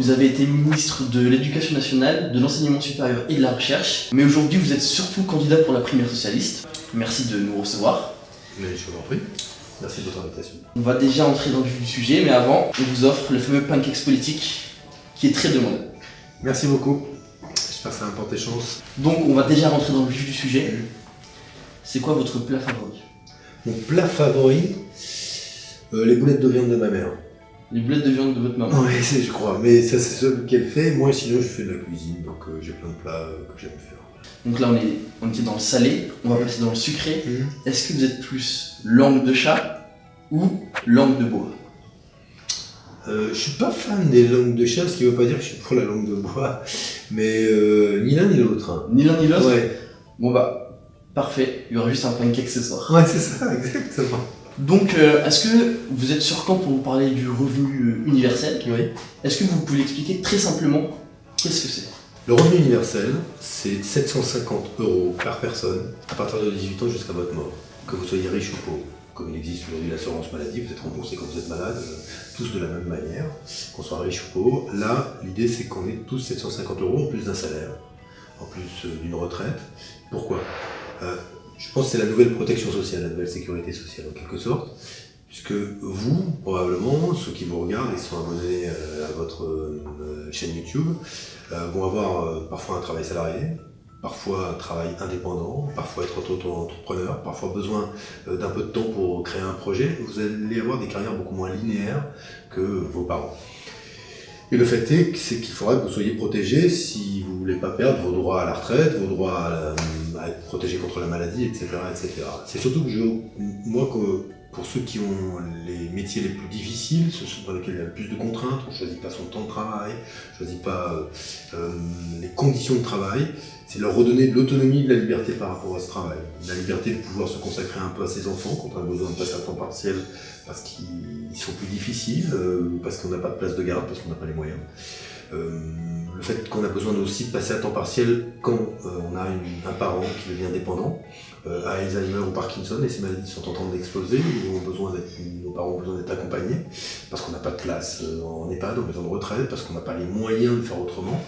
Vous avez été ministre de l'Éducation nationale, de l'enseignement supérieur et de la recherche, mais aujourd'hui vous êtes surtout candidat pour la primaire socialiste. Merci de nous recevoir. Mais je vous en prie. Merci de votre invitation. On va déjà entrer dans le vif du sujet, mais avant, on vous offre le fameux pancakes politique qui est très demandé. Merci beaucoup. J'espère que ça va me porter chance. Donc on va déjà rentrer dans le vif du sujet. C'est quoi votre plat favori? Mon plat favori, les boulettes de viande de ma mère. Les boulettes de viande de votre maman. Oui, je crois. Mais ça, c'est ce qu'elle fait. Moi, sinon, je fais de la cuisine. Donc, j'ai plein de plats que j'aime faire. Donc là on était dans le salé, on va passer dans le sucré. Est-ce que vous êtes plus langue de chat ou langue de bois? Je suis pas fan des langues de chat, ce qui veut pas dire que je suis pour la langue de bois. Mais ni l'un ni l'autre. Hein. Ni l'un ni l'autre? Ouais. Bon bah, parfait, il y aura juste un pancake ce soir. Ouais, c'est ça, exactement. Donc, est-ce que vous êtes sur quand pour vous parler du revenu universel? Oui. Est-ce que vous pouvez expliquer très simplement qu'est-ce que c'est? Le revenu universel, c'est 750 € par personne à partir de 18 ans jusqu'à votre mort. Que vous soyez riche ou pauvre. Comme il existe aujourd'hui l'assurance maladie, vous êtes remboursé quand vous êtes malade, tous de la même manière, qu'on soit riche ou pauvre. Là, l'idée c'est qu'on ait tous 750 € en plus d'un salaire, en plus d'une retraite. Pourquoi? Je pense que c'est la nouvelle protection sociale, la nouvelle sécurité sociale en quelque sorte. Puisque vous, probablement, ceux qui vous regardent et sont abonnés à votre chaîne YouTube, vont avoir parfois un travail salarié, parfois un travail indépendant, parfois être auto-entrepreneur, parfois besoin d'un peu de temps pour créer un projet. Vous allez avoir des carrières beaucoup moins linéaires que vos parents. Et le fait est, c'est qu'il faudra que vous soyez protégé si vous ne voulez pas perdre vos droits à la retraite, vos droits à être protégé contre la maladie, etc. etc. C'est surtout que moi, pour ceux qui ont les métiers les plus difficiles, ceux dans lesquels il y a le plus de contraintes, on ne choisit pas son temps de travail, on ne choisit pas les conditions de travail, c'est leur redonner de l'autonomie et de la liberté par rapport à ce travail. La liberté de pouvoir se consacrer un peu à ses enfants quand on a besoin de passer à temps partiel parce qu'ils sont plus difficiles, parce qu'on n'a pas de place de garde, parce qu'on n'a pas les moyens. Le fait qu'on a besoin aussi de passer à temps partiel quand on a un parent qui devient dépendant, à Alzheimer ou Parkinson, et ces maladies sont en train d'exploser, nos parents ont besoin d'être accompagnés, parce qu'on n'a pas de place en EHPAD, en maison de retraite, parce qu'on n'a pas les moyens de faire autrement.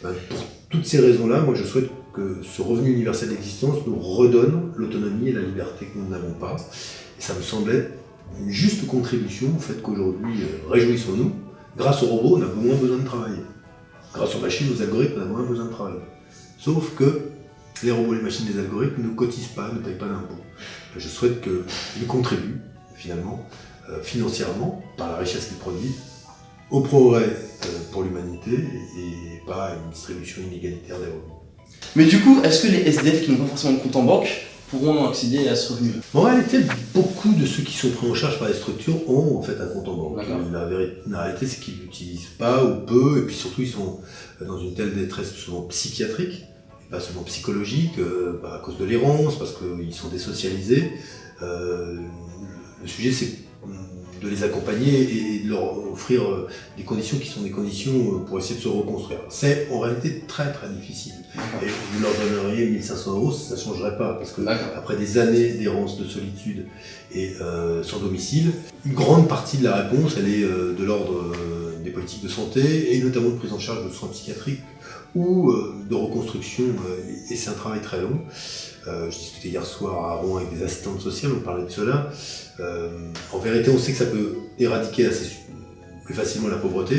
Pour toutes ces raisons-là, moi je souhaite que ce revenu universel d'existence nous redonne l'autonomie et la liberté que nous n'avons pas. Et ça me semblait une juste contribution au fait qu'aujourd'hui, réjouissons-nous, grâce aux robots, on a moins besoin de travailler. Grâce aux machines, aux algorithmes, on a moins besoin de travailler. Sauf que les robots, les machines, les algorithmes ne cotisent pas, ne payent pas d'impôts. Je souhaite qu'ils contribuent, finalement, financièrement, par la richesse qu'ils produisent, au progrès pour l'humanité et pas à une distribution inégalitaire des revenus. Mais du coup, est-ce que les SDF qui n'ont pas forcément de compte en banque pourront accéder à ce revenu? En réalité, beaucoup de ceux qui sont pris en charge par les structures ont en fait un compte en banque. La réalité, c'est qu'ils ne l'utilisent pas ou peu, et puis surtout, ils sont dans une telle détresse souvent psychiatrique, et pas seulement psychologique, à cause de l'errance, parce qu'ils sont désocialisés. Le sujet, c'est de les accompagner et de leur offrir des conditions qui sont des conditions pour essayer de se reconstruire. C'est en réalité très très difficile. Et vous leur donneriez 1 500 €, ça ne changerait pas, parce que après des années d'errance, de solitude et sans domicile, une grande partie de la réponse, elle est de l'ordre des politiques de santé, et notamment de prise en charge de soins psychiatriques ou de reconstruction, et c'est un travail très long. Je discutais hier soir à Rouen avec des assistantes sociales, on parlait de cela. En vérité, on sait que ça peut éradiquer plus facilement la pauvreté,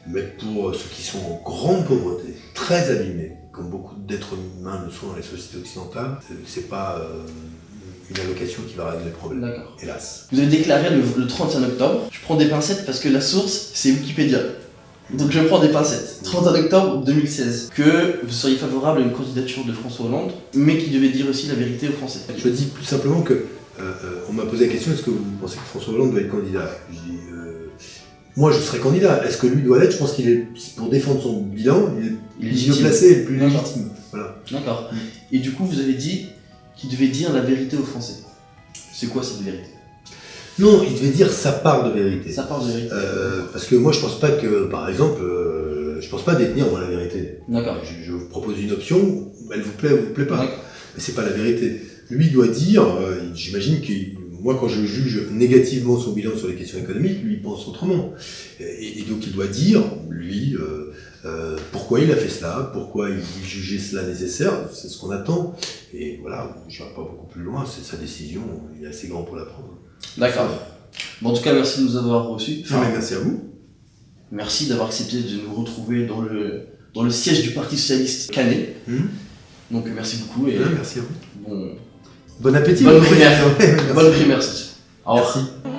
mais pour ceux qui sont en grande pauvreté, très abîmés, comme beaucoup d'êtres humains le sont dans les sociétés occidentales, c'est pas une allocation qui va régler le problème. D'accord. Hélas. Vous avez déclaré le 31 octobre, je prends des pincettes parce que la source, c'est Wikipédia. Donc je prends des pincettes. 31 octobre 2016, que vous seriez favorable à une candidature de François Hollande, mais qui devait dire aussi la vérité aux Français. Je dis plus simplement que on m'a posé la question, est-ce que vous pensez que François Hollande doit être candidat? Je dis, moi je serais candidat. Est-ce que lui doit l'être? Je pense qu'il est, pour défendre son bilan, il est mieux placé, le plus légitime. Voilà. D'accord. Et du coup, vous avez dit qu'il devait dire la vérité aux Français. C'est quoi cette vérité? Non, il devait dire sa part de vérité. Sa part de vérité. Parce que moi je pense pas que, par exemple, je pense pas détenir moi la vérité. D'accord. Je vous propose une option, elle vous plaît ou vous plaît pas. Mais c'est pas la vérité. Lui doit dire, j'imagine que moi quand je juge négativement son bilan sur les questions économiques, lui il pense autrement. Et donc il doit dire, lui lui, pourquoi il a fait cela, pourquoi il jugeait cela nécessaire, c'est ce qu'on attend. Et voilà, je n'irai pas beaucoup plus loin, c'est sa décision, il est assez grand pour la prendre. D'accord. Bon, en tout cas, merci de nous avoir reçus. Non, mais merci à vous. Merci d'avoir accepté de nous retrouver dans le siège du Parti Socialiste Canet. Donc merci beaucoup et Merci à vous. bon Bon appétit. bonne primaire. Bonne primaire. Au revoir. Merci.